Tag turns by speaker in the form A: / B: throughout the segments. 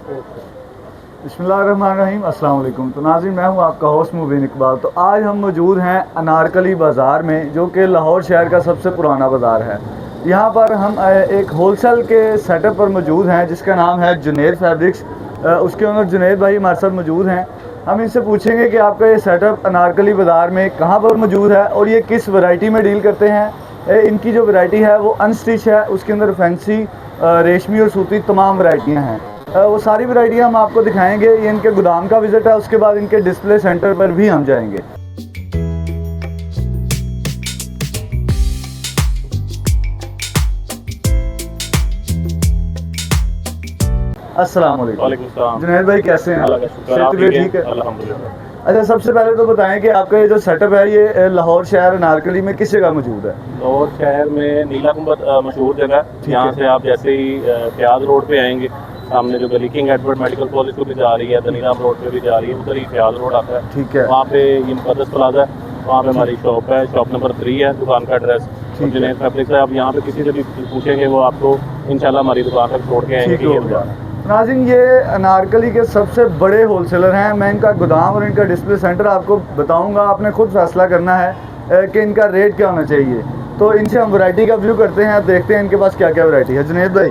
A: बिस्मिल्लाहिर्रहमानिर्रहीम, अस्सलाम वालेकुम। तो नाज़रीन, मैं हूं आपका होस्ट मुबीन इकबाल। तो आज हम मौजूद हैं अनारकली बाज़ार में, जो कि लाहौर शहर का सबसे पुराना बाज़ार है। यहाँ पर हम एक होलसेल के सेटअप पर मौजूद हैं जिसका नाम है जुनैद फैब्रिक्स। उसके ओनर जुनैद भाई हमारे साथ मौजूद हैं। हम इनसे पूछेंगे कि आपका ये सेटअप अनारकली बाज़ार में कहाँ पर मौजूद है और ये किस वैरायटी में डील करते हैं। इनकी जो वैरायटी है वो अनस्टिच है, उसके अंदर फैंसी, रेशमी और सूती तमाम वैरायटियाँ हैं। वो सारी वैरायटियाँ हम आपको दिखाएंगे। ये इनके गोदाम का विज़िट है, उसके बाद इनके डिस्प्ले सेंटर पर भी हम जाएंगे। अस्सलाम वालेकुम। जुनैद भाई कैसे हैं? ठीक है, अल्हम्दुलिल्लाह। अच्छा, सबसे पहले तो बताएं कि आपका ये जो सेटअप है ये लाहौर शहर अनारकली में किस जगह मौजूद है?
B: लाहौर शहर में नीला गुंबद मशहूर जगह। यहाँ से आप जैसे ही प्याज रोड पे आएंगे, सामने जो गली किंग एडवर्ड मेडिकल कॉलेज को भी जा रही है, दनीराम रोड पे भी जा रही है, उधर ही प्याज रोड आता है।
A: ठीक है,
B: वहाँ पे ये मुकद्दस प्लाजा है, वहाँ पे हमारी शॉप है, शॉप नंबर 3 है, दुकान का एड्रेस जुनैद फैब्रिक्स है। आप यहाँ पे किसी से भी पूछेंगे वो आपको इंशाल्लाह हमारी दुकान तक छोड़ के आएंगे।
A: नाज़रीन, ये अनारकली के सबसे बड़े होलसेलर हैं। मैं इनका गोदाम और इनका डिस्प्ले सेंटर आपको बताऊंगा, आपने खुद फैसला करना है कि इनका रेट क्या होना चाहिए। तो इनसे हम वैरायटी का व्यू करते हैं, देखते हैं इनके पास क्या क्या वैरायटी है। जुनैद भाई,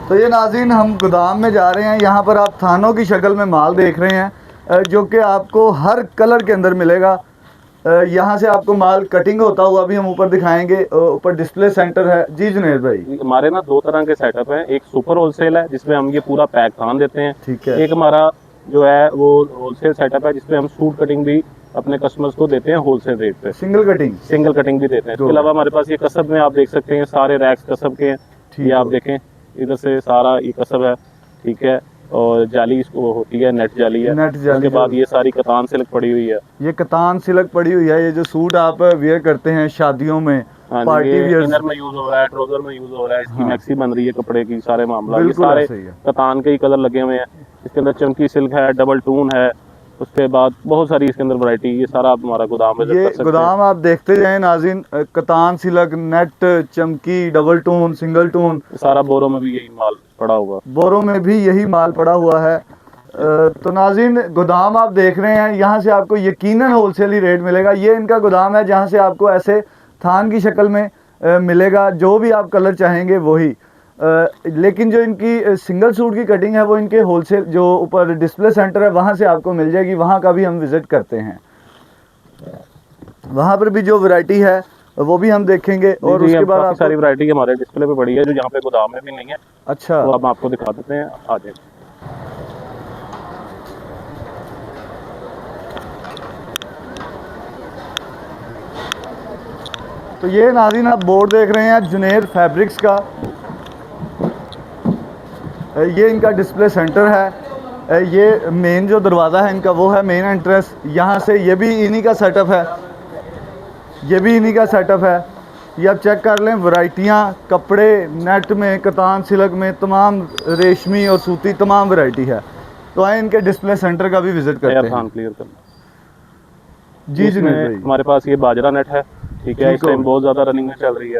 A: तो ये नाज़रीन हम गोदाम में जा रहे हैं। यहाँ पर आप थानों की शक्ल में माल देख रहे हैं जो कि आपको हर कलर के अंदर मिलेगा। यहाँ से आपको माल कटिंग होता हुआ भी हम ऊपर दिखाएंगे। ऊपर डिस्प्ले सेंटर है। जी जुनैद भाई,
B: हमारे ना दो तरह के सेटअप हैं। एक सुपर होलसेल है जिसमें हम ये पूरा पैक थान देते हैं।
A: ठीक है।
B: एक हमारा जो है वो होलसेल सेटअप है जिसमें हम सूट कटिंग भी अपने कस्टमर्स को देते हैं होलसेल रेट पे।
A: सिंगल कटिंग
B: भी देते हैं। इसके अलावा हमारे पास ये कसब में आप देख सकते हैं, सारे रैक्स कसब के हैं। ये आप देखें, इधर से सारा ये कसब है, ठीक है। और जाली इसको होती है, नेट जाली है। उसके बाद ये सारी कतान सिल्क पड़ी हुई है।
A: ये कतान सिल्क पड़ी हुई है। ये जो सूट आप वेयर करते हैं शादियों में, पार्टी वियर,
B: इनर में यूज हो रहा है, ट्राउजर में यूज हो रहा है। इसकी मैक्सी बन रही है कपड़े की, सारे मामला। ये सारे कतान के ही कलर लगे हुए हैं। इसके अंदर चमकी सिल्क है, डबल टून है, उसके बाद बहुत सारी इसके अंदर वैरायटी। ये सारा आप हमारा गोदाम है,
A: ये गोदाम आप देखते जाएं नाज़रीन। कतान सिल्क, नेट, चमकी, डबल टोन, सिंगल टोन,
B: सारा बोरों में भी यही माल पड़ा हुआ,
A: बोरों में भी यही माल पड़ा हुआ है। तो नाज़रीन, गोदाम आप देख रहे हैं, यहाँ से आपको यकीनन होलसेल ही रेट मिलेगा। ये इनका गोदाम है जहाँ से आपको ऐसे थान की शक्ल में मिलेगा, जो भी आप कलर चाहेंगे वही। लेकिन जो इनकी सिंगल सूट की कटिंग है वो इनके होलसेल जो ऊपर डिस्प्ले सेंटर है वहाँ से आपको मिल जाएगी। वहाँ का भी हम विज़िट करते हैं, वहाँ पर भी जो वैरायटी है वो भी हम देखेंगे। और उसके बाद
B: काफी सारी वैरायटी हमारे डिस्प्ले पे पड़ी है जो यहाँ पे गोदाम में भी नहीं है।
A: अच्छा,
B: तो हम आपको दिखा देते हैं, आ जाए।
A: तो ये नाज़रीन आप बोर्ड देख रहे हैं जुनैद फैब्रिक्स का। ये इनका डिस्प्ले सेंटर है। ये मेन जो दरवाज़ा है इनका वो है मेन एंट्रेंस। यहाँ से ये भी इन्हीं का सेटअप है, ये भी इन्हीं का सेटअप है। ये आप चेक कर लें, वैरायटियाँ कपड़े, नेट में, कतान सिल्क में, तमाम रेशमी और सूती तमाम वैरायटी है। तो आए इनके डिस्प्ले सेंटर का भी विजिट करते हैं।
B: क्लियर करना
A: जी जी भाई।
B: हमारे पास ये बाजरा नेट है, ठीक है। इस टाइम बहुत ज़्यादा रनिंग में चल रही है।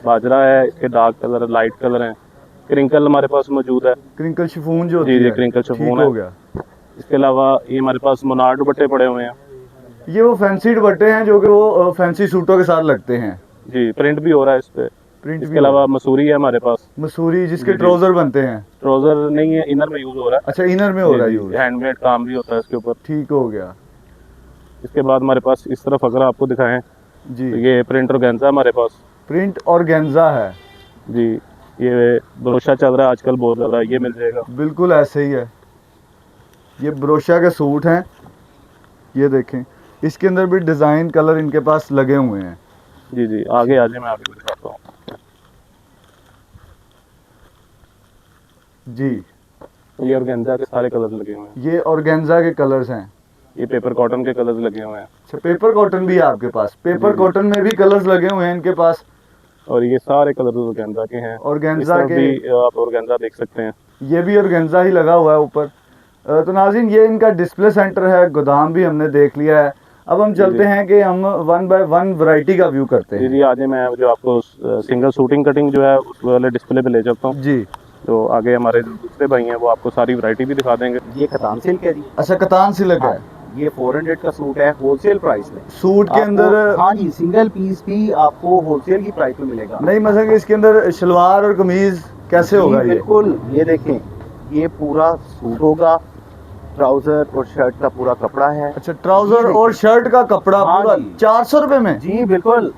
B: बाजरा है, इसके डार्क कलर, लाइट कलर हैं। क्रिंकल हमारे पास मौजूद है,
A: क्रिंकल शिफॉन जो
B: जी जी, क्रिंकल शिफॉन
A: हो गया।
B: इसके अलावा ये हमारे पास मोनार दुपट्टे पड़े हुए हैं।
A: ये वो फैंसी दुपट्टे हैं जो कि वो फैंसी सूटों के साथ लगते हैं।
B: जी, प्रिंट भी हो रहा है इस पे।
A: प्रिंट
B: इसके अलावा मसूरी है हमारे पास।
A: मसूरी जिसके ट्राउजर बनते हैं।
B: ट्राउजर नहीं है, इनर में यूज हो रहा है।
A: अच्छा, इनर में हो रहा है यूज,
B: हैंडमेड काम भी होता है इसके ऊपर।
A: ठीक हो गया।
B: इसके बाद हमारे पास इस तरफ अगर आपको दिखाएं
A: जी,
B: तो ये प्रिंट ऑर्गेन्जा हमारे पास।
A: प्रिंट ऑर्गेन्जा है
B: जी, ये ब्रोशा चल रहा है आजकल बहुत ज़्यादा, ये मिल जाएगा।
A: बिल्कुल ऐसे ही है। ये ब्रोशा के सूट हैं, ये देखें। इसके अंदर भी डिज़ाइन कलर इनके पास लगे हुए हैं।
B: जी जी, आगे आ जाए, मैं आगे दिखाता हूँ।
A: जी,
B: ये ऑर्गेन्जा के सारे कलर लगे हुए हैं।
A: ये ऑर्गेन्जा के कलर्स हैं।
B: ये पेपर कॉटन के कलर्स लगे हुए हैं।
A: अच्छा, पेपर कॉटन भी है आपके पास? पेपर कॉटन में भी कलर्स लगे हुए हैं इनके पास।
B: और ये सारे कलर ऑर्गेन्जा के हैं।
A: ऑर्गेन्जा के
B: भी आप ऑर्गेन्जा देख सकते हैं,
A: ये भी ऑर्गेन्जा ही लगा हुआ है ऊपर। तो नाज़रीन, ये इनका डिस्प्ले सेंटर है, गोदाम भी हमने देख लिया है। अब हम चलते हैं कि हम 1 बाय 1 वैरायटी का व्यू करते हैं।
B: जी आज मैं जो आपको सिंगल शूटिंग कटिंग जो है उस वाले डिस्प्ले पे ले चलता हूँ
A: जी।
B: तो आगे हमारे दूसरे भाई हैं वो आपको सारी वैरायटी भी दिखा देंगे।
C: ये कतान सिल्क है जी।
A: अच्छा, कतान सिल्क है।
C: ये 400 का सूट है होलसेल प्राइस में।
A: सूट के अंदर
C: हाँ जी, सिंगल पीस भी आपको होलसेल की प्राइस में मिलेगा।
A: नहीं, मतलब कि इसके अंदर शलवार और कमीज कैसे होगा? ये
C: बिल्कुल, ये देखें, ये पूरा सूट होगा, ट्राउजर और शर्ट का पूरा कपड़ा है।
A: अच्छा, ट्राउजर और शर्ट का कपड़ा
C: हाँ
A: पूरा
C: जी।
A: 400 रुपए में?
C: जी बिल्कुल,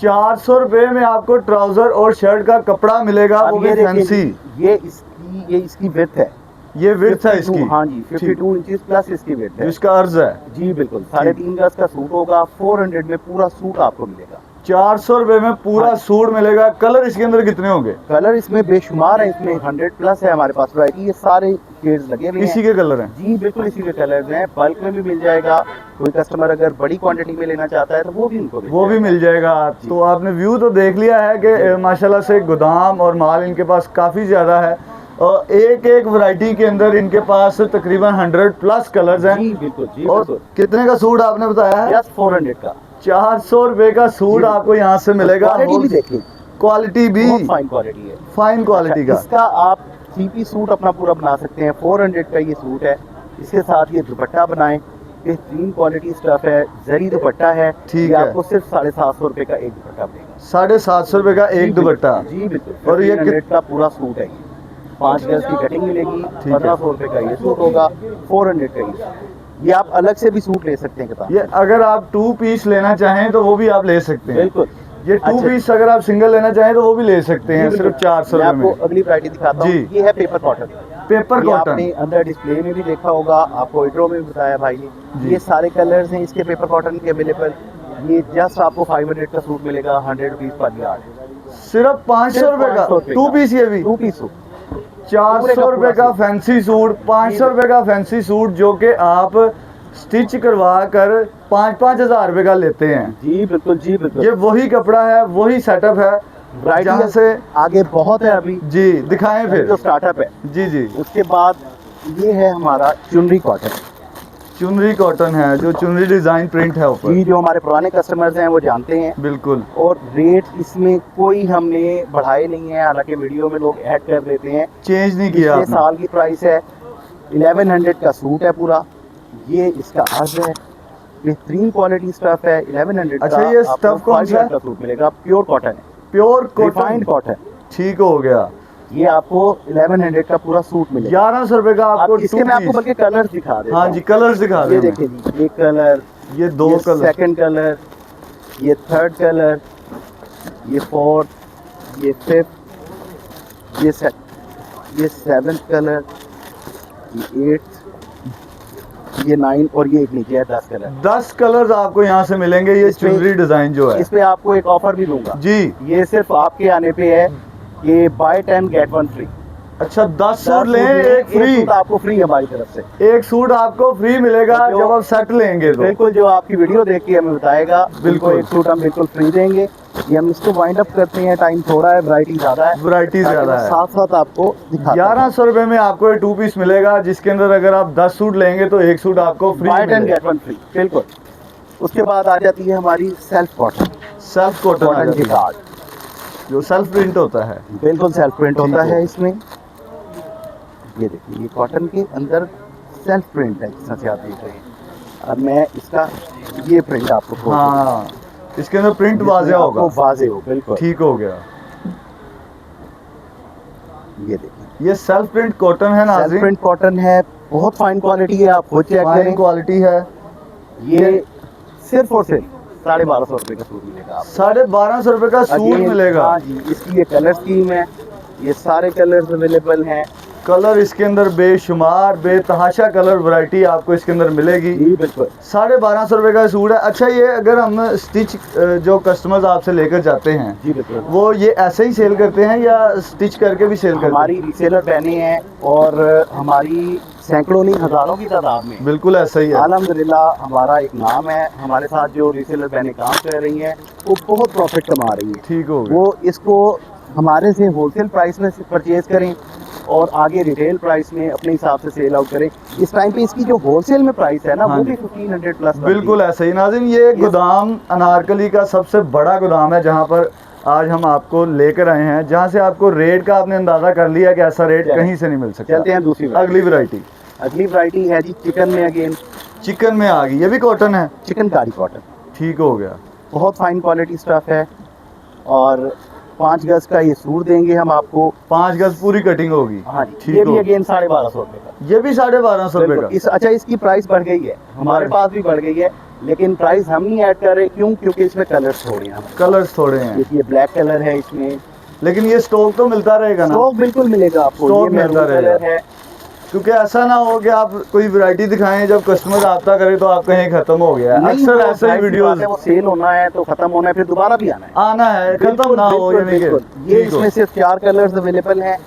A: 400 रुपए में आपको ट्राउजर और शर्ट का कपड़ा मिलेगा, वो
C: अब
A: भी
C: ये देखें,
A: फैंसी।
C: ये इसकी विड्थ है।
A: ये विड्थ है इसकी?
C: हाँ जी, 52 इंचेस प्लस इसकी विड्थ है।
A: इसका अर्ज है
C: जी बिल्कुल, 3.5 गज का सूट होगा। 400 में पूरा सूट आपको मिलेगा।
A: 400 रुपए में पूरा
C: हाँ।
A: सूट मिलेगा। कलर इसके अंदर कितने होंगे?
C: कलर इसमें बेशुमार है, इसमें 100 प्लस है हमारे पास वैरायटी। ये सारे शेड्स लगे हुए हैं।
A: इसी के कलर हैं?
C: जी बिल्कुल, इसी के कलर्स हैं। बल्क में भी मिल जाएगा। कोई कस्टमर अगर बड़ी क्वांटिटी में लेना चाहता है तो वो भी उनको
A: मिल जाएगा। तो आपने व्यू तो देख लिया है कि माशाल्लाह से गोदाम और माल इनके पास काफ़ी ज़्यादा है और एक एक वैरायटी के अंदर इनके पास तकरीबन 100 प्लस कलर्स हैं।
C: जी बिल्कुल, जी
A: और
C: बिल्कुल।
A: कितने का सूट आपने बताया है?
C: जस्ट 400 का
A: 400 रुपए का सूट आपको यहाँ से मिलेगा।
C: क्वालिटी भी देखिए,
A: क्वालिटी भी
C: बहुत फाइन क्वालिटी है।
A: फाइन क्वालिटी का।
C: इसका आप 3 पीस सूट अपना पूरा बना सकते हैं। 400 का ये सूट है। इसके साथ ये दुपट्टा बनाएं, बेहतरीन क्वालिटी स्टफ है, जरी दुपट्टा है।
A: ठीक
C: ये
A: है।
C: आपको सिर्फ 750 रुपए का एक दुपट्टा मिलेगा।
A: 750 रुपए का एक दुपट्टा।
C: जी बिल्कुल।
A: और ये
C: 100 का पूरा सूट है। ये 5 गज की कटिंग मिलेगी। 1500 रुपए का ये सूट होगा। 400 का ये आप अलग से भी सूट ले सकते हैं। किताब
A: ये अगर आप 2 पीस लेना चाहें तो वो भी आप ले सकते हैं।
C: बिल्कुल।
A: ये 2
C: अच्छा।
A: पीस अगर आप सिंगल लेना चाहें तो वो भी ले सकते हैं, सिर्फ 400
C: मैं
A: रुपए में।
C: आपको अगली वैरायटी दिखाता हूँ।
A: जी।
C: ये है पेपर कॉटन।
A: पेपर
C: ये
A: कॉटन।
C: आपने अंदर डिस्प्ले में भी देखा होगा, आपको इंट्रो में भी बताया भाई ने।
A: जी।
C: ये सारे कलर्स हैं इसके पेपर कॉटन के अवेलेबल। ये जस्ट आपको 500 का सूट मिलेगा। 100 रुपीज पर यार्ड।
A: सिर्फ 500 रुपए का 2 पीस? ये भी
C: 2 पीस सूट।
A: 400 रुपए का फैंसी सूट, 500 रुपए का फैंसी सूट जो कि आप स्टिच करवा कर 5-5 हजार रुपए का लेते हैं।
C: जी बिल्कुल, जी बिल्कुल।
A: ये वही कपड़ा है, वही सेटअप है जहाँ
C: वैरायटी
A: से
C: आगे बहुत है अभी।
A: जी दिखाएं फिर।
C: जो स्टार्टअप है।
A: जी जी।
C: उसके बाद ये है हमारा चुनरी कॉटन।
A: चुनरी कॉटन है, जो चुनरी डिजाइन प्रिंट है ऊपर।
C: जी, जो हमारे पुराने कस्टमर्स हैं वो जानते हैं।
A: बिल्कुल।
C: और रेट इसमें कोई हमने बढ़ाए नहीं है, हालांकि वीडियो में लोग ऐड कर देते हैं।
A: चेंज नहीं किया
C: पिछले
A: आपने।
C: साल की प्राइस है। 1100 का सूट है पूरा। ये इसका अर्ज है, बेहतरीन क्वालिटी स्टफ है। 1100
A: अच्छा,
C: का
A: ये
C: आपको
A: स्टफ कौन सा है?
C: का सूट मिलेगा। प्योर कॉटन है,
A: प्योर
C: रिफाइंड
A: कॉटन।
C: कॉटन।
A: ठीक हो गया।
C: ये आपको 1100 का पूरा सूट मिलेगा।
A: 1100 रुपए का आपको
C: आप इसके
A: 2
C: मैं आपको
A: पीस।
C: बल्कि कलर्स दिखा देता
A: हाँ
C: हूं।
A: जी, कलर्स दिखा
C: ये
A: दें।
C: देखिए जी, एक कलर,
A: ये 2 कलर।
C: सेकंड कलर, ये थर्ड कलर, ये फोर्थ, ये फिफ्थ, ये सेवंथ कलर, ये 8th, ये 9 और ये एक नीचे है 10 कलर।
A: 10 कलर्स आपको यहाँ से मिलेंगे। ये
C: इसमें-
A: चुनरी डिजाइन जो है।
C: इस पे आपको एक ऑफर भी दूंगा।
A: जी।
C: ये सिर्फ आपके आने पे है। ये बाय 10 गेट 1 फ्री।
A: अच्छा, 10 सूट लें एक फ्री।
C: सूट आपको फ्री हमारी तरफ से।
A: एक सूट आपको फ्री मिलेगा
C: और जो-
A: जब आप सेट लेंगे तो।
C: बिल्कुल, जो आपकी वीडियो देख के हमें बताएगा
A: बिल्कुल।
C: बिल्कुल एक सूट हम बिल्कुल फ्री देंगे। ये हम इसको वाइंड अप करते हैं, टाइम थोड़ा है, वैरायटी ज्यादा है।
A: वैरायटी
C: ताकि
A: ज्यादा
C: मैं
A: है।
C: साथ साथ आपको दिखाता हूं।
A: 1100 रुपए में आपको ये 2 पीस मिलेगा, जिसके अंदर अगर आप 10 सूट लेंगे तो एक सूट आपको फ्री
C: बाय 10
A: मिलेगा।
C: Get 1 free. बिल्कुल। उसके बाद आ जाती है हमारी self cotton.
A: Self cotton
C: cotton की कार्ड,
A: जो सेल्फ प्रिंट होता है।
C: बिल्कुल सेल्फ प्रिंट
A: ठीक
C: होता
A: है।
C: है इसमें। ये देखिए, ये कॉटन के अंदर सेल्फ प्रिंट है, जिस तरह से आप देख रहे हैं। अब मैं इसका ये प्रिंट आपको खोल दूं।
A: हाँ, इसके अंदर प्रिंट
C: जिसमें
A: वाज़ेह
C: आपको
A: होगा।
C: वाज़ेह हो, बिल्कुल।
A: ठीक हो गया।
C: ये देखिए,
A: ये सेल्फ प्रिंट कॉटन है
C: सेल्फ
A: नाज़रीन।
C: प्रिंट कॉटन है, बहुत फाइन क्वालिटी है। आप खुद चेक
A: फाइन
C: करें।
A: क्वालिटी है।
C: ये सिर्फ और सिर्फ 1250 रुपए का सूट मिलेगा आपको।
A: 1250 रुपए का सूट
C: Again,
A: मिलेगा।
C: हाँ जी, इसकी ये कलर स्कीम है। ये सारे कलर्स अवेलेबल हैं।
A: कलर इसके अंदर बेशुमार बेतहाशा कलर वैरायटी आपको इसके अंदर मिलेगी।
C: जी बिल्कुल।
A: 1250 रुपए का सूट है। अच्छा, ये अगर हम स्टिच जो कस्टमर्स आपसे लेकर जाते हैं
C: जी बिल्कुल।
A: वो ये ऐसे ही सेल करते हैं या स्टिच करके भी सेल करते हैं?
C: हमारी रीसेलर बहनें हैं और हमारी सैकड़ों नहीं हजारों की तादाद में।
A: बिल्कुल ऐसा ही है।
C: अल्हम्दुलिल्लाह हमारा एक नाम है। हमारे साथ जो रीसेलर बहनें काम कर रही हैं वो बहुत प्रॉफिट कमा रही हैं।
A: ठीक हो गया।
C: वो इसको हमारे से होलसेल प्राइस में परचेज करें और आगे रिटेल प्राइस में अपने हिसाब से सेल आउट करें। इस टाइम पे इसकी जो होलसेल में प्राइस है ना
A: हाँ
C: वो
A: जी।
C: भी 1500 प्लस।
A: बिल्कुल ऐसे ही नाज़रीन, ये गोदाम अनारकली का सबसे बड़ा गोदाम है जहाँ पर आज हम आपको लेकर आए हैं, जहाँ से आपको रेट का आपने अंदाज़ा कर लिया कि ऐसा रेट
C: चलिए।
A: कहीं से नहीं मिल सकता।
C: चलते हैं दूसरी
A: अगली वैरायटी।
C: अगली वैरायटी है जी चिकन में। अगेन
A: चिकन में आ गई, ये भी कॉटन है।
C: चिकन कारी कॉटन,
A: ठीक हो गया।
C: बहुत फाइन क्वालिटी स्टफ है। और 5 गज का ये सूट देंगे हम आपको।
A: 5 गज पूरी कटिंग होगी।
C: हाँ जी,
A: ठीक
C: ये भी
A: हो।
C: अगेन 1250 रुपए का।
A: ये भी 1250 रुपए का।
C: इस अच्छा इसकी प्राइस बढ़ गई है, हमारे पास भी बढ़ गई है, लेकिन प्राइस हम नहीं ऐड कर रहे। क्यों? क्योंकि इसमें कलर्स थोड़े हैं।
A: कलर्स थोड़े हैं,
C: ये ब्लैक कलर है इसमें।
A: लेकिन ये स्टॉक तो मिलता रहेगा ना।
C: स्टॉक बिल्कुल मिलेगा आपको।
A: स्टॉक
C: ये
A: मिलता
C: मैरून
A: रहेगा।
C: कलर है।
A: क्योंकि ऐसा ना हो कि आप कोई वैरायटी दिखाएं, जब कस्टमर रब्ता करे तो आप कहीं खत्म हो गया है।
C: नहीं,
A: अक्सर
C: वो
A: ऐसे ही
C: जाहिर सी
A: वीडियोस
C: बात है, वो सेल होना है तो खत्म होना है, फिर दोबारा भी आना है।
A: आना है, खत्म
C: बिल्कुल,
A: ना हो।
C: बिल्कुल,
A: यानी कि
C: बिल्कुल। ये
A: ठीक हो।
C: इसमें सिर्फ 4 कलर्स अवेलेबल हैं।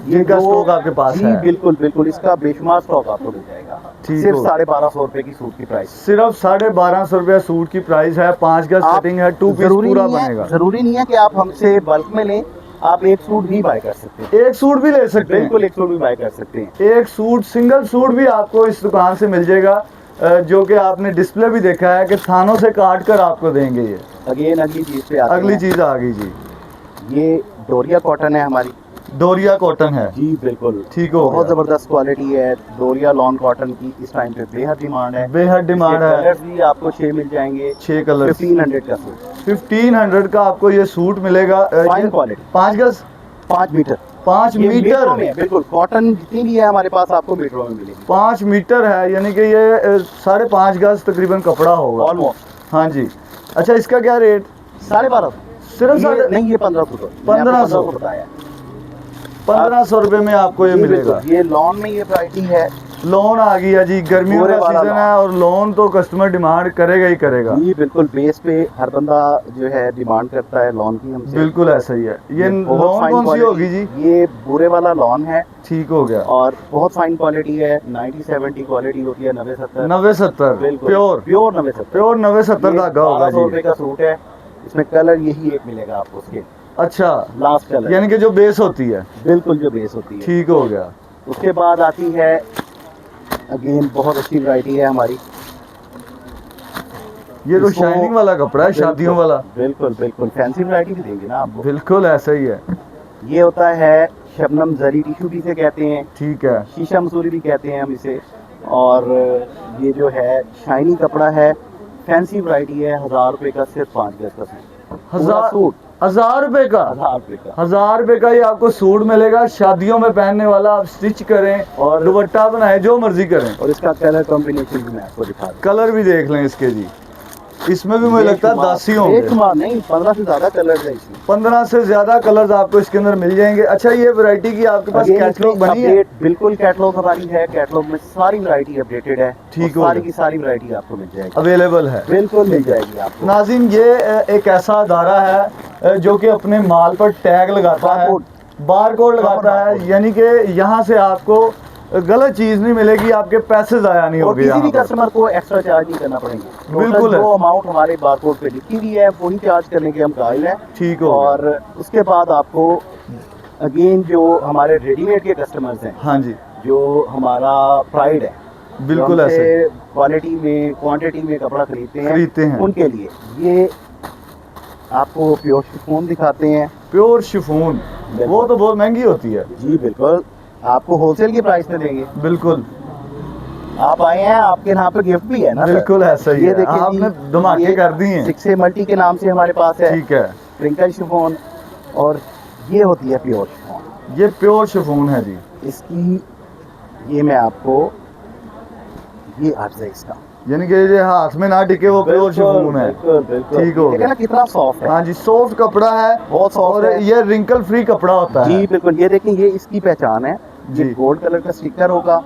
A: जिनका
C: दो-
A: स्टॉक आपके पास
C: जी
A: है।
C: बिल्कुल बिल्कुल, इसका बेशुमार स्टॉक आपको मिल जाएगा।
A: ठीक
C: सिर्फ
A: हो।
C: 1250 रुपए की सूट की प्राइस।
A: सिर्फ 1250 रुपया सूट की प्राइस है। 5 गज
C: आप
A: कटिंग है, 2 पीस
C: जरूरी
A: पूरा
C: नहीं है-
A: बनेगा।
C: जरूरी नहीं है कि आप हमसे बल्क में लें, आप एक सूट भी बाय कर सकते हैं।
A: एक सूट भी ले सकते हैं।
C: बिल्कुल एक सूट भी बाय कर सकते हैं।
A: एक सूट, सिंगल सूट भी आपको इस दुकान से मिल जाएगा, जो कि आपने डिस्प्ले भी देखा है कि थानों से काट कर आपको देंगे ये।
C: अगेन अगली चीज पे आते
A: अगली
C: हैं।
A: चीज आ गई जी,
C: ये डोरिया कॉटन है हमारी।
A: डोरिया कॉटन है।
C: जी बिल्कुल,
A: ठीक हो
C: बहुत
A: गया।
C: जबरदस्त क्वालिटी है। डोरिया लॉन कॉटन की इस टाइम पे बेहद डिमांड है।
A: बेहद डिमांड है।
C: कलर्स भी आपको 6 मिल जाएंगे।
A: 6 कलर।
C: 1500 का सूट,
A: 1500 का आपको ये सूट मिलेगा।
C: Fine quality.
A: 5 गज
C: 5 मीटर।
A: 5
C: ये मीटरों
A: मीटर
C: में है, बिल्कुल कॉटन जितनी भी है हमारे पास आपको मीटरों में मिलेगी।
A: 5 मीटर है, यानी कि ये 5.5 गज तकरीबन कपड़ा होगा।
C: ऑलमोस्ट।
A: हाँ जी। अच्छा, इसका क्या रेट?
C: 1250।
A: सिर्फ
C: नहीं, ये 1500।
A: 1500
C: बताया।
A: 1500 रुपए में आपको ये
C: जी,
A: मिलेगा।
C: बिल्कुल। ये लॉन में ये वैरायटी है।
A: लोन आ गया जी, गर्मियों
C: पूरे
A: का
C: वाला
A: सीजन है और लोन तो कस्टमर डिमांड करेगा ही करेगा।
C: जी बिल्कुल, बेस पे हर बंदा जो है डिमांड करता है लॉन की हमसे।
A: बिल्कुल ऐसा ही है। ये
C: बहुत
A: लोन
C: fine
A: कौन सी
C: quality-
A: होगी जी?
C: ये बुरे वाला लॉन है
A: ठीक हो गया।
C: और बहुत फाइन क्वालिटी है। 90-70 क्वालिटी होती है। 90-70
A: 90-70
C: बिल्कुल
A: प्योर
C: प्योर 90-70
A: प्योर 90-70 धागा होगा
C: 1200 रुपए
A: जी।
C: का सूट है। इसमें कलर यही एक मिलेगा आपको, उसके
A: अच्छा,
C: लास्ट कलर,
A: यानी कि जो बेस होती है।
C: बिल्कुल जो बेस होती है।
A: ठीक हो गया।
C: उसके बाद आती है अगेन बहुत अच्छी वैरायटी है हमारी।
A: ये तो
C: इसको-
A: शाइनिंग वाला कपड़ा है, शादियों
C: बिल्कुल,
A: वाला।
C: बिल्कुल बिल्कुल फैंसी वैरायटी भी देंगे ना आपको।
A: बिल्कुल ऐसा ही है।
C: ये होता है शबनम जरी टिश्यू भी से कहते हैं,
A: ठीक है।
C: शीशा मसूरी भी कहते हैं हम इसे। और ये जो है शाइनी कपड़ा है, फैंसी वैरायटी है। 1000 रुपए का सिर्फ 5 गज का सूट। पूरा
A: 1000
C: सूट
A: 1000 रुपए का।
C: 1000 रुपए का।
A: 1000 रुपए का ये आपको सूट मिलेगा, शादियों में पहनने वाला। आप स्टिच करें और
C: और-
A: दुपट्टा बनाए, जो मर्जी करें।
C: और इसका कलर कॉम्बिनेशन भी मैं आपको दिखा दूं।
A: कलर भी देख लें इसके जी। इसमें भी मुझे लगता है 10 ही होंगे।
C: बेशुमार नहीं, 15 से ज्यादा कलर है इसमें।
A: 15 से ज्यादा कलर्स आपको इसके अंदर मिल जाएंगे। अच्छा, ये वैरायटी की आपके पास
C: Again,
A: कैटलॉग
C: इसमें
A: बनी है?
C: update, बिल्कुल कैटलॉग हमारी है। कैटलॉग में सारी वैरायटी अपडेटेड है।
A: ठीक
C: और
A: हो
C: सारी
A: गया।
C: की सारी वैरायटी आपको मिल जाएगी।
A: अवेलेबल है।
C: बिल्कुल मिल जाएगी आपको।
A: नाज़रीन, ये एक ऐसा अदारा है जो कि अपने माल पर टैग लगाता है, बारकोड लगाता है, यानी कि यहाँ से आपको गलत चीज नहीं मिलेगी, आपके पैसे जाया नहीं
C: और
A: होंगे
C: किसी
A: यहाँ
C: भी
A: पर।
C: कस्टमर को एक्स्ट्रा चार्ज नहीं करना पड़ेगा।
A: बिल्कुल है।
C: जो अमाउंट हमारे बारकोड पे लिखी हुई है वही चार्ज करने के हम कायल हैं।
A: ठीक हो गया।
C: और उसके बाद आपको अगेन जो हमारे रेडीमेड के कस्टमर्स हैं,
A: हाँ जी,
C: जो हमारा प्राइड है,
A: बिल्कुल ऐसे
C: क्वालिटी में क्वांटिटी में कपड़ा खरीदते
A: खरीदते हैं।
C: उनके लिए ये आपको प्योर शिफॉन दिखाते हैं।
A: प्योर शिफॉन, वो तो बहुत महंगी होती है।
C: जी बिल्कुल, आपको होलसेल की प्राइस में देंगे।
A: बिल्कुल
C: आप आए हैं, आपके यहाँ पे गिफ्ट भी है ना सर?
A: बिल्कुल ऐसा ही
C: ये
A: है।
C: देखिए
A: आपने
C: जी,
A: धमाके
C: ये
A: कर दिए हैं।
C: 6 मल्टी के नाम से हमारे पास है
A: ठीक है,
C: ट्विंकल शिफॉन। और ये होती है प्योर शिफॉन।
A: ये प्योर शिफॉन है जी।
C: इसकी ये मैं आपको ये अर्ज है इसका।
A: यानी कि ये हाथ में ना टिके, वो प्योर शिफॉन है।
C: बिल्कुल बिल्कुल।
A: ठीक हो
C: देखिए
A: गया।
C: ना कितना सॉफ्ट है।
A: हाँ जी, सॉफ्ट कपड़ा है
C: बहुत soft
A: और
C: है।
A: ये रिंकल फ्री कपड़ा होता है।
C: जी बिल्कुल, ये देखिए ये इसकी पहचान है। ये
A: जी।
C: गोल्ड कलर का स्टिकर होगा।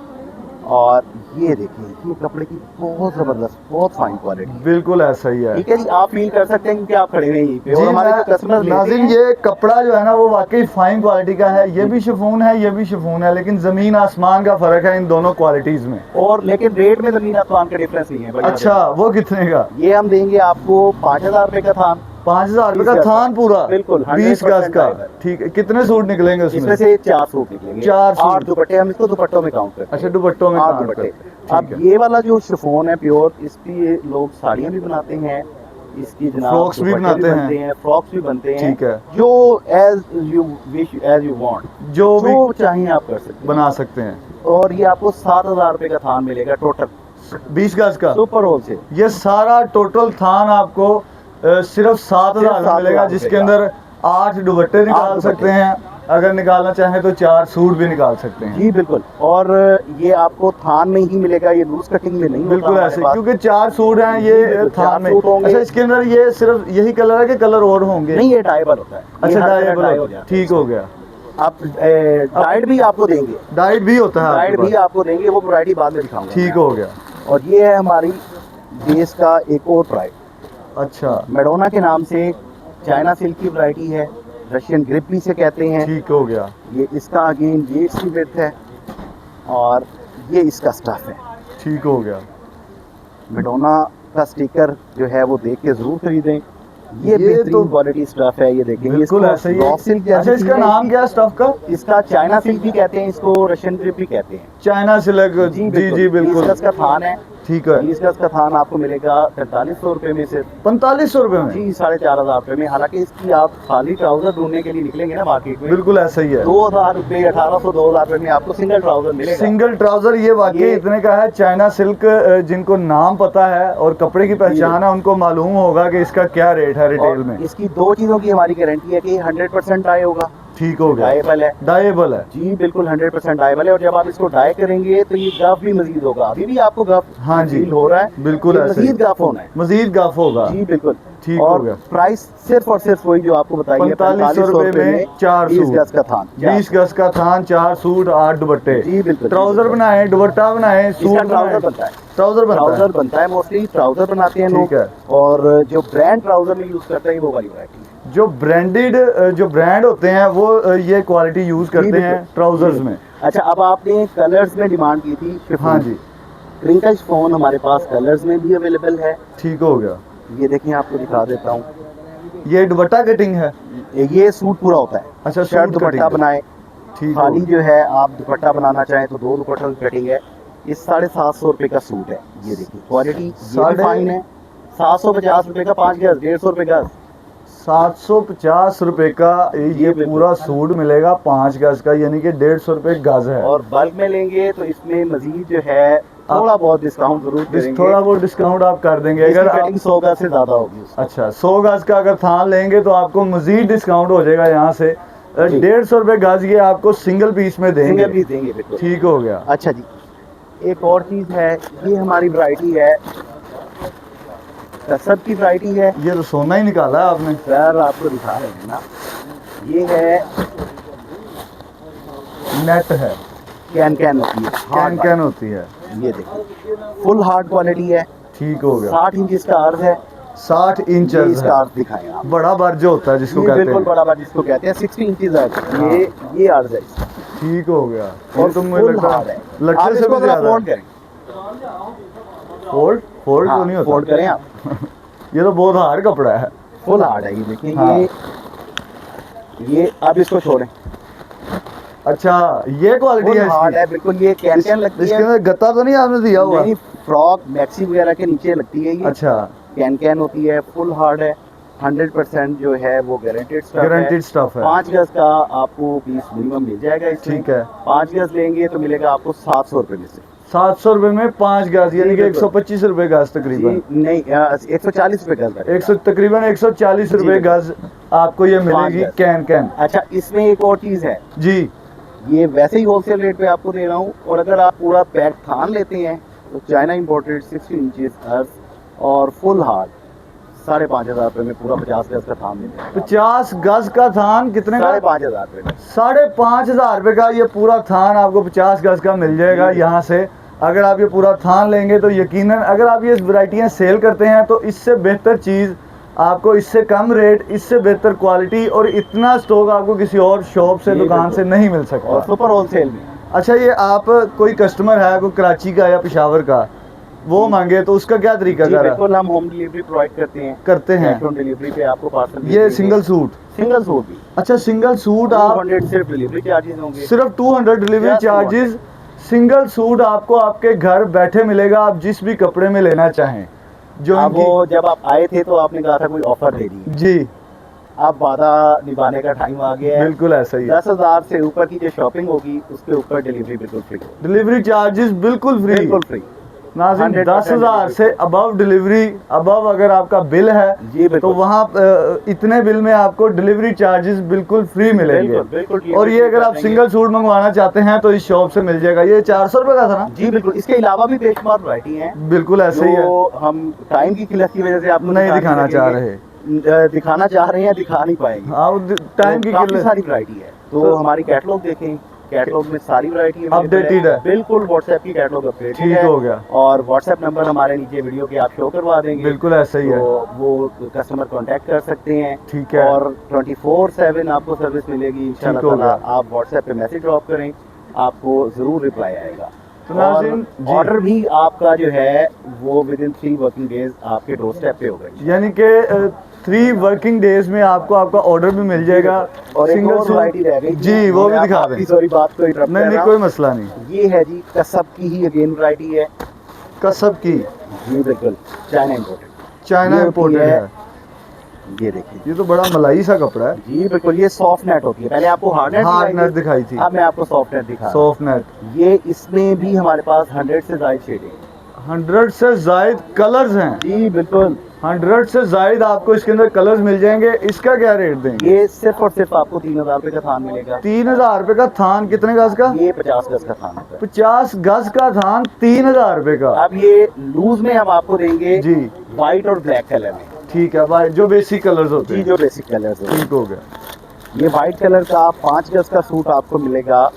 C: और ये देखिए ये कपड़े की बहुत जबरदस्त, बहुत फाइन क्वालिटी।
A: बिल्कुल ऐसा ही है।
C: ठीक है जी, आप फील कर सकते हैं क्योंकि आप खड़े हुए हैं यहीं पे। और हमारे जो कस्टमर
A: नाज़रीन, ये कपड़ा जो है ना वो वाकई फाइन क्वालिटी का है। ये भी शिफॉन है, ये भी शिफॉन है, लेकिन जमीन आसमान का फर्क है इन दोनों क्वालिटीज में।
C: और लेकिन रेट में जमीन आसमान का डिफरेंस नहीं है। बढ़िया
A: अच्छा, वो कितने का?
C: ये हम देंगे आपको 5000 रुपए का थान।
A: 5,000 रुपए का
C: 20
A: थान पूरा,
C: बिल्कुल,
A: 20 गज
C: 100%
A: का।
C: टाइप है।
A: ठीक है, कितने सूट निकलेंगे
C: इसमें
A: उसमें?
C: से 4 सूट निकलेंगे,
A: 4 सूट।
C: 8 दुपट्टे, हम इसको दुपट्टों में काउंट करते हैं।
A: अच्छा, दुपट्टों में
C: 8
A: काउंट
C: दुपट्टे।
A: करते।
C: अब
A: ठीक है।
C: ये वाला जो शिफॉन है प्योर, इस पे लोग साड़ियाँ भी बनाते हैं, इसकी जनाब
A: फ्रॉक्स भी
C: दुपट्टे
A: बनाते हैं।
C: बनते हैं, फ्रॉक्स भी बनते हैं।
A: ठीक है।
C: जो as you wish, as you want,
A: जो भी
C: जो चाहें आप कर सकते हैं।
A: बना सकते हैं।
C: और ये आपको 7,000 रुपए का थान मिलेगा टोटल,
A: 20 गज का।
C: Super wholesale.
A: ये सारा टोटल थान आपको सिर्फ 7,000 में
C: 7,000
A: मिलेगा, जिसके
C: रुपए का।
A: अंदर 8 दुपट्टे निकाल
C: दुपट्टे।
A: सकते हैं, अगर निकालना चाहें तो 4 सूट भी निकाल सकते हैं।
C: जी बिल्कुल। और ये आपको थान में ही मिलेगा, ये लूज कटिंग में नहीं होता
A: बिल्कुल
C: हमारे
A: ऐसे,
C: पास।
A: क्योंकि 4 सूट हैं
C: जी,
A: ये
C: बिल्कुल,
A: थान
C: 4
A: में।
C: सूट होंगे।
A: अच्छा, इसके अंदर ये सिर्फ यही कलर है कि कलर और होंगे?
C: नहीं, ये डाइबल होता है।
A: अच्छा,
C: ये हर तरह
A: डाइबल
C: डाई
A: हो
C: हो जाता है।
A: ठीक हो गया।
C: आप डाइट भी आपको देंगे,
A: डाइट भी होता है
C: डाइट
A: आपके
C: भी
A: पास?
C: आपको देंगे, वो वैरायटी बाद में दिखाऊंगा।
A: ठीक हो गया।
C: और ये है हमारी बेस का एक और प्राइड,
A: अच्छा,
C: मेडोना के नाम से, चाइना सिल्क की वैरायटी है, रशियन ग्रिप भी से कहते हैं।
A: ठीक हो गया।
C: ये इसका अगेन ये इसकी विड्थ है और ये इसका स्टफ है।
A: ठीक हो गया।
C: मेडोना का स्टिकर जो है वो देख के जरूर खरीदें। ये
A: ये
C: बेहतरीन
A: तो
C: क्वालिटी स्टफ है, ये देखें।
A: बिल्कुल ऐसे ही है।
C: रॉ सिल्क जैसी
A: अच्छा, इसका
C: चीज़ है।
A: नाम क्या है स्टफ का?
C: इसका चाइना सिल्क भी कहते हैं, इसको रशियन ग्रिप भी कहते हैं।
A: China silk. जी जी बिल्कुल।
C: 20 गज का थान है,
A: ठीक है।
C: 20 गज का थान आपको मिलेगा 4300 रुपए में से।
A: 4500 रुपए में?
C: जी, 4,500 रुपए में। हालांकि इसकी आप खाली ट्राउजर ढूंढने के लिए निकलेंगे ना मार्केट में,
A: बिल्कुल ऐसा ही है।
C: 2,000 रुपए, 1,800, 2,000 रुपए में आपको सिंगल ट्राउजर मिलेगा।
A: सिंगल ट्राउजर ये वाकई
C: ये-
A: इतने का है। चाइना सिल्क जिनको नाम पता है और कपड़े की पहचान है, उनको मालूम होगा कि इसका क्या रेट है रिटेल
C: और
A: में।
C: इसकी 2 चीजों की हमारी गारंटी है कि 100% डाई होगा,
A: ठीक हो गया।
C: डाइबल है।
A: डाइबल है।
C: जी बिल्कुल, 100% डाइबल है। और जब आप इसको डाई करेंगे तो ये गफ भी मजीद होगा। अभी भी आपको गफ
A: हाँ जी,
C: फील हो रहा है,
A: बिल्कुल
C: ये
A: ऐसे ही।
C: मजीद गफ होना है।
A: मजीद गफ होगा।
C: जी बिल्कुल।
A: ठीक हो
C: और
A: गया।
C: प्राइस सिर्फ और सिर्फ वही जो आपको बताइए,
A: 4500 रुपए में 4
C: 20
A: सूट।
C: गज का थान,
A: 20 गज का थान, 4 सूट, 8 दुपट्टे।
C: जी बिल्कुल।
A: ट्राउजर बनाए, दुपट्टा बनाए,
C: इसका
A: सूट
C: ट्राउजर
A: बनाए।
C: बनता है,
A: ट्राउजर बनता है।
C: ट्राउजर बनता है, मोस्टली ट्राउजर बनाते हैं लोग।
A: ठीक है।
C: और जो ब्रांड ट्राउजर में यूज करते हैं वो वाली वैरायटी है।
A: जो ब्रांडेड जो ब्रांड होते हैं वो ये क्वालिटी यूज करते हैं
C: बिल्कुल।
A: ट्राउजर्स
C: जी।
A: में।
C: अच्छा, अब आपने कलर्स में डिमांड की थी शिफॉन।
A: हाँ जी,
C: क्रिंकल शिफॉन हमारे पास कलर्स में भी अवेलेबल है।
A: ठीक हो गया।
C: ये देखें, आपको दिखा देता हूँ।
A: ये दुपट्टा कटिंग है?
C: ये सूट पूरा होता है।
A: अच्छा,
C: शर्ट
A: सूट
C: दुपट्टा
A: कटिंग।
C: बनाए,
A: ठीक हो
C: खाली जो है आप दुपट्टा बनाना चाहें तो 2 दुपट्टों की कटिंग है। ये 750 रुपए का सूट है। ये देखिए क्वालिटी, ये
A: साढ़े-
C: फाइन है। 750 रुपए का 5 गज, 150 रुपए गज।
A: 750 रुपए का ये
C: बिल्कुल।
A: पूरा सूट मिलेगा 5 गज का, यानी कि 150 रुपए गज है।
C: और बल्क में लेंगे तो इसमें मजीद जो है थोड़ा बहुत डिस्काउंट जरूर करेंगे।
A: थोड़ा बहुत डिस्काउंट आप कर देंगे
C: इसकी
A: अगर
C: कटिंग
A: आप।
C: 100 गज से ज्यादा होगी उसकी।
A: अच्छा, 100 गज का अगर थान लेंगे तो आपको मजीद डिस्काउंट हो जाएगा यहाँ से। 150 रुपए गज ये आपको सिंगल पीस में देंगे।
C: सिंगल भी देंगे बिल्कुल।
A: ठीक हो गया।
C: अच्छा जी, एक और चीज है, ये हमारी वैरायटी है, कसब की वैरायटी है।
A: ये तो सोना ही निकाला है आपने।
C: सर आपको दिखा रहे हैं ना, ये है
A: नेट है,
C: कैन होती है,
A: कैन कैन होती है।
C: ये देखिए फुल हार्ड क्वालिटी है।
A: ठीक हो गया।
C: 60 इंच का अर्ज है।
A: 60
C: ये
A: इंचेस
C: इसका
A: है।
C: अर्ज दिखाएं आप।
A: बड़ा बर्ज होता है जिसको
C: ये
A: कहते
C: बिल्कुल
A: हैं।
C: बड़ा जिसको कहते हैं, 60 इंचेस है। ये अर्ज है इसका।
A: ठीक हो गया।
C: और
A: ये तो मुझे
C: फुल
A: लगता
C: हार्ड है।
A: है लट्ठे
C: आप
A: से
C: इसको
A: भी
C: जरा
A: ज्यादा।
C: फोल्ड करें।
A: फोल्ड फोल्ड तो नहीं
C: हाँ,
A: होता।
C: फोल्ड करें आप।
A: ये तो बहुत हार्ड कपड़ा है।
C: फुल हार्ड है, ये देखिए।
A: हाँ।
C: ये अब इसको छोड़ें।
A: अच्छा, ये क्वालिटी
C: फुल
A: है
C: हार्ड है
A: इसकी।
C: बिल्कुल। ये कैन लगती
A: इसके
C: है।
A: अंदर गत्ता तो नहीं आपने दिया हुआ?
C: नहीं, फ्रॉक मैक्सी वगैरह के नीचे लगती है ये।
A: अच्छा,
C: कैन होती है, फुल हार्ड है, 100% जो है वो गारंटेड स्टफ है।
A: गारंटेड स्टफ है।
C: 5 गज का आपको पीस मिनिमम मिल जाएगा इसमें।
A: ठीक है।
C: 5 गज लेंगे तो मिलेगा आपको 700 रुपए में से।
A: 700 रुपए में 5 गज, यानी कि
C: बिल्कुल।
A: 125 रुपए गज तकरीबन।
C: जी, नहीं 140 रुपए गज का।
A: 100 तकरीबन 140
C: जी,
A: रुपए गज आपको ये मिलेगी
C: गज।
A: Can can.
C: अच्छा, इसमें एक और चीज है,
A: जी,
C: ये वैसे ही होलसेल रेट पे आपको दे रहा हूँ। और अगर आप पूरा पैक थान लेते हैं तो चाइना इंपोर्टेड 60 इंचेस अर्ज और फुल हार्ड 5,500 रुपए में पूरा 50 गज का थान मिलेगा।
A: 50 गज का थान कितने का?
C: 5,500 रुपए में।
A: 5,500 रुपए का ये पूरा थान आपको 50 गज का मिल जाएगा यहाँ से। अगर आप ये पूरा थान लेंगे तो यकीनन, अगर आप ये वैरायटियाँ सेल करते हैं तो इससे बेहतर चीज़ आपको, इससे कम रेट, इससे बेहतर क्वालिटी और इतना स्टॉक आपको किसी और शॉप से,
C: जी,
A: दुकान
C: बिल्कुल।
A: से नहीं मिल
C: और
A: सकता।
C: सुपर होलसेल में।
A: अच्छा, ये आप कोई कस्टमर है, कोई कराची का या पेशावर का, वो मांगे तो उसका क्या तरीका
C: जी
A: कर
C: बिल्कुल, हम होम डिलीवरी प्रोवाइड करते हैं कैश ऑन डिलीवरी पे आपको पार्सल
A: ये सिंगल सूट?
C: सिंगल सूट भी
A: अच्छा सिंगल सूट आप
C: 200 सिर्फ डिलीवरी चार्जेस होंगे,
A: सिर्फ 200 delivery
C: Just
A: charges. Single suit आपको आपके घर बैठे मिलेगा, आप जिस भी कपड़े में लेना चाहें। जो
C: अब वो जब आप आए थे तो आपने कहा था कोई ऑफर दे दी,
A: जी
C: अब वादा निभाने का टाइम आ गया है।
A: बिल्कुल ऐसा ही है।
C: 10,000 से ऊपर की जो शॉपिंग होगी उसके ऊपर डिलीवरी बिल्कुल फ्री,
A: डिलीवरी चार्जेस बिल्कुल फ्री।
C: बिल्कुल फ्री।
A: नाज़रीन
C: 100%
A: 10,000 से अबव डिलीवरी, अबव अगर आपका बिल है
C: जी बिल्कुल।
A: तो वहाँ इतने बिल में आपको डिलीवरी चार्जेस बिल्कुल फ्री मिलेंगे।
C: बिल्कुल
A: और ये अगर आप सिंगल सूट मंगवाना चाहते हैं तो इस शॉप से मिल जाएगा। ये 400 रुपए का था ना?
C: जी बिल्कुल। इसके अलावा भी बेशुमार वैरायटी है,
A: बिल्कुल ऐसे ही है,
C: हम टाइम की किल्लत की वजह से आपको
A: नहीं दिखाना चाह रहे।
C: दिखाना चाह रहे हैं, दिखा नहीं पाएंगे।
A: हाँ टाइम की
C: काफी
A: किल्लत।
C: सारी वैरायटी है, तो हमारी कैटलॉग देखें, कैटलॉग में सारी वैरायटी
A: अपडेटेड है।
C: बिल्कुल व्हाट्सएप की कैटलॉग अपडेटेड
A: ठीक
C: है।
A: हो गया।
C: और व्हाट्सएप नंबर हमारे नीचे वीडियो के आप शो करवा देंगे,
A: बिल्कुल ऐसा ही है,
C: तो वो कस्टमर कांटेक्ट कर सकते हैं।
A: ठीक है।
C: और 24/7 आपको सर्विस मिलेगी इंशाल्लाह
A: ठीक हो
C: ताला।
A: गया।
C: आप व्हाट्सएप पे मैसेज ड्रॉप करें, आपको जरूर रिप्लाई आएगा।
A: तो नाज़रीन जी,
C: ऑर्डर भी आपका जो है वो विद इन 3 वर्किंग डेज आपके डोर स्टेप पे होगा।
A: यानी कि 3 वर्किंग डेज में आपको आपका ऑर्डर भी मिल जाएगा।
C: और एक
A: सिंगल
C: और वैरायटी रह गई
A: जी, वो भी दिखा दें।
C: सॉरी बात को इंटरप्ट
A: नहीं नहीं कोई मसला नहीं।
C: ये है जी कसब की ही अगेन वैरायटी है,
A: कसब की,
C: जी बिल्कुल, चाइना इंपोर्टेड।
A: चाइना
C: ये
A: इंपोर्टेड
C: होती
A: है।
C: ये देखिए,
A: ये तो बड़ा मलाई सा कपड़ा है।
C: जी बिल्कुल, ये सॉफ्ट नेट होती है। पहले आपको हार्ड नेट
A: हार्ड नेट दिखाई थी,
C: अब मैं आपको सॉफ्ट नेट दिखा रहा हूं।
A: Soft net.
C: ये इसमें भी हमारे पास 100 से ज्यादा शेड है,
A: 100 से जायद कलर्स हैं।
C: जी बिल्कुल।
A: 100 से जायद आपको इसके अंदर कलर्स मिल जाएंगे। इसका क्या रेट देंगे?
C: ये सिर्फ और सिर्फ आपको 3,000 रुपए का थान मिलेगा।
A: 3,000 रुपए का थान। कितने गज का?
C: ये 50 गज का थान है।
A: 50 गज का थान 3,000 रुपए का।
C: अब ये लूज में हम आपको देंगे
A: जी
C: व्हाइट और ब्लैक कलर में।
A: ठीक है भाई, जो बेसिक कलर्स होते
C: जी
A: हैं।
C: जो बेसिक कलर है।
A: ठीक हो गया।
C: ये व्हाइट कलर का 5 गज का सूट आपको मिलेगा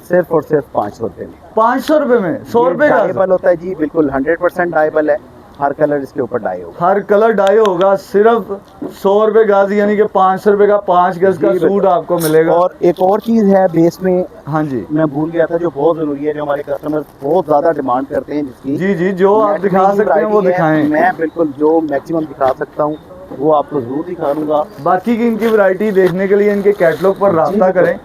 C: सिर्फ और सिर्फ 500 रुपए में।
A: 500 रुपए में 100 रुपए का
C: डाइबल होता है जी बिल्कुल, 100% डाइबल है। हर कलर इसके ऊपर डाई होगा।
A: हर कलर डाई होगा। सिर्फ 100 रुपए गज, यानी कि 500 रुपए का 5 गज का
C: जी,
A: सूट
C: बिल्कुल।
A: आपको मिलेगा।
C: और एक और चीज है बेस में,
A: हाँ जी
C: मैं भूल गया था, जो बहुत जरूरी है, जो हमारे कस्टमर बहुत ज्यादा डिमांड करते हैं, जिसकी
A: जी जी, जो आप
C: नेट
A: दिखा
C: में ही
A: सकते हैं वो
C: variety है।
A: दिखाएं।
C: मैं बिल्कुल जो मैक्सिमम दिखा सकता हूँ वो आपको जरूर दिखा दूंगा।
A: बाकी की इनकी वैरायटी देखने के लिए इनके कैटलॉग पर राब्ता
C: बिल्कुल।
A: करें।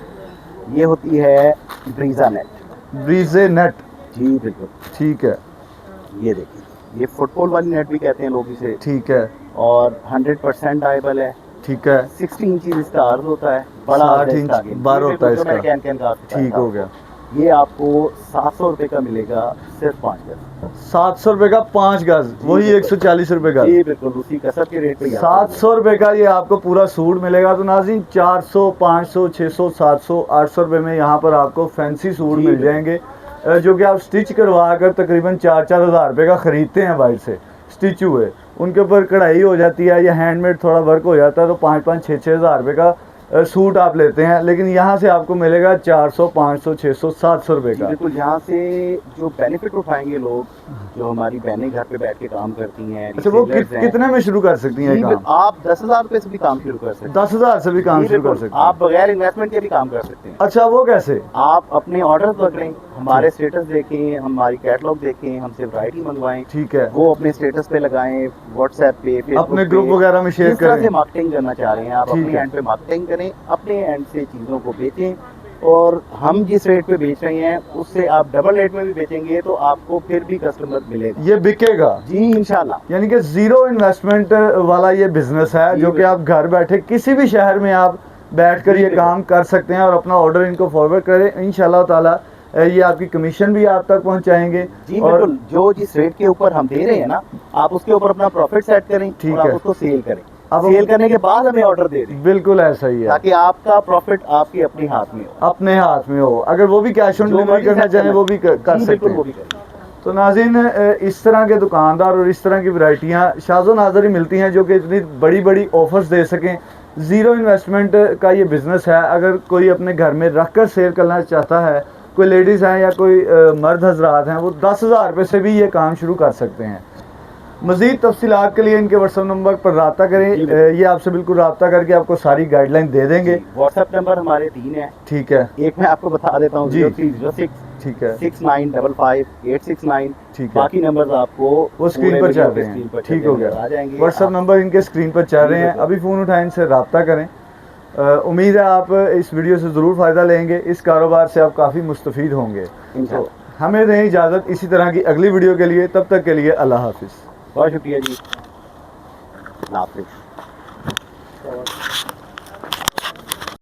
C: ये होती है ब्रीजा नेट,
A: ब्रीजे नेट।
C: जी बिल्कुल।
A: ठीक है,
C: ये देखिए, ये फुटबॉल वाली नेट भी कहते हैं लोग इसे,
A: ठीक है,
C: और 100% डाइबल है।
A: ठीक है।
C: 60 इंच इसका अर्ज होता है, बड़ा
A: 60
C: अर्ज है
A: इंच
C: इसका आगे।
A: बार
C: ये
A: होता है
C: बिल्कुल
A: इसका।
C: मैं कैन का आपको
A: ठीक
C: बताता
A: हो
C: हूँ।
A: गया।
C: ये आपको 700 रुपए का मिलेगा सिर्फ 5 गज।
A: 700 रुपए का 5 गज, वही
C: बिल्कुल।
A: 140 रुपए का।
C: जी बिल्कुल, उसी कसब के रेट पे ही आपको
A: 700 रुपए का ये आपको पूरा सूट मिलेगा। तो नाज़रीन 400, 500, 600, 700, 800 रुपए में यहाँ पर आपको फैंसी सूट
C: जी,
A: मिल
C: बिल्कुल।
A: जाएंगे, जो कि आप स्टिच करवा कर तकरीबन 4-4 हज़ार रुपए का ख़रीदते हैं बाहर से स्टिच हुए। उनके ऊपर कढ़ाई हो जाती है या हैंडमेड थोड़ा वर्क हो जाता है, तो 5-5, 6-6 हज़ार रुपए का सूट आप लेते हैं। लेकिन यहाँ से आपको मिलेगा 400, 500, 600, 700 रुपए
C: जी
A: का।
C: बिल्कुल। यहाँ से जो बेनिफिट उठाएंगे लोग, जो हमारी बहनें घर पे बैठ के काम करती हैं,
A: अच्छा, वो
C: resellers हैं,
A: कितने में शुरू कर सकती हैं
C: जी
A: ये
C: बिल्कुल,
A: काम?
C: आप 10,000 रुपए से भी काम शुरू कर सकते हैं।
A: 10,000 से भी काम
C: जी
A: शुरू कर
C: बिल्कुल,
A: सकते हैं।
C: आप बगैर इन्वेस्टमेंट के भी काम कर सकते हैं।
A: अच्छा, वो कैसे?
C: आप अपने ऑर्डर पकड़ें, हमारे स्टेटस देखें, हमारी कैटलॉग देखें, हमसे वैरायटी मंगवाएं,
A: ठीक है,
C: वो अपने स्टेटस पे लगाएं, व्हाट्सएप पे, फेसबुक
A: अपने
C: पे।
A: ग्रुप वगैरह में शेयर
C: जिस तरह
A: करें।
C: से मार्केटिंग करना चाह रहे हैं आप,
A: ठीक
C: अपने
A: है।
C: एंड पे मार्केटिंग करें, अपने एंड से चीज़ों को बेचें, और हम जिस रेट पे बेच रहे हैं उससे आप डबल रेट में भी बेचेंगे तो आपको फिर भी कस्टमर मिलेगा।
A: ये बिकेगा,
C: जी इंशाल्लाह।
A: यानी कि जीरो इन्वेस्टमेंट वाला ये बिजनेस है,
C: जी,
A: जो कि आप घर बैठे किसी भी शहर में आप बैठकर
C: जी,
A: ये
C: बिल्कुल।
A: काम कर सकते हैं और अपना ऑर्डर इनको फॉरवर्ड करें। इंशाल्लाह ताला ये आपकी कमीशन भी आप तक पहुंचाएंगे।
C: जी
A: और
C: बिल्कुल, जो जिस रेट के ऊपर हम दे रहे हैं ना, आप उसके ऊपर अपना प्रॉफिट सेट करें
A: ठीक
C: और आप
A: है।
C: उसको सेल करें।
A: अब
C: सेल करने के बाद हमें ऑर्डर दे दें,
A: बिल्कुल ऐसा ही है,
C: ताकि आपका प्रॉफिट आपके अपने हाथ में हो।
A: अपने हाथ में हो। अगर वो भी कैश ऑन
C: जो
A: डिलीवरी
C: मर्जी
A: करना
C: सेट
A: चाहें वो भी कर
C: जी,
A: सकते
C: बिल्कुल, वो
A: हैं।
C: भी करें।
A: तो नाज़रीन, इस तरह के दुकानदार और इस तरह की वैरायटियाँ शाज़ो नाज़र ही मिलती हैं, जो कि इतनी बड़ी बड़ी ऑफर्स दे सकें। ज़ीरो इन्वेस्टमेंट का ये बिज़नेस है। अगर कोई अपने घर में रख कर सेल करना चाहता है, कोई लेडीज़ हैं या कोई मर्द हजरात हैं, वो 10,000 रुपये से भी ये काम शुरू कर सकते हैं। मज़ीद तफसीलात के लिए इनके व्हाट्सएप नंबर पर रब्ता करें। ये आपसे बिल्कुल रब्ता करके आपको सारी गाइडलाइन दे देंगे।
C: व्हाट्सएप नंबर हमारे 3 हैं।
A: ठीक है,
C: एक मैं आपको बता देता हूँ,
A: जी।
C: 0306
A: ठीक है
C: 6955 869।
A: ठीक है,
C: बाकी नंबर्स आपको
A: वो स्क्रीन
C: पूरे
A: पर चल
C: वीडियो
A: रहे
C: की स्क्रीन
A: हैं।
C: पर
A: ठीक हो
C: आ
A: गया,
C: जाएंगे।
A: व्हाट्सअप नंबर इनके स्क्रीन पर चल रहे हैं, अभी फ़ोन उठाएं, इनसे रब्ता करें। उम्मीद है आप इस वीडियो से ज़रूर फ़ायदा लेंगे, इस कारोबार से आप काफ़ी मुस्तफ़ीद होंगे। तो हमें दें इजाज़त इसी तरह की अगली वीडियो के लिए, तब तक के लिए अल्लाह हाफिज़।
C: बहुत शुक्रिया जी, अल्लाह हाफिज़।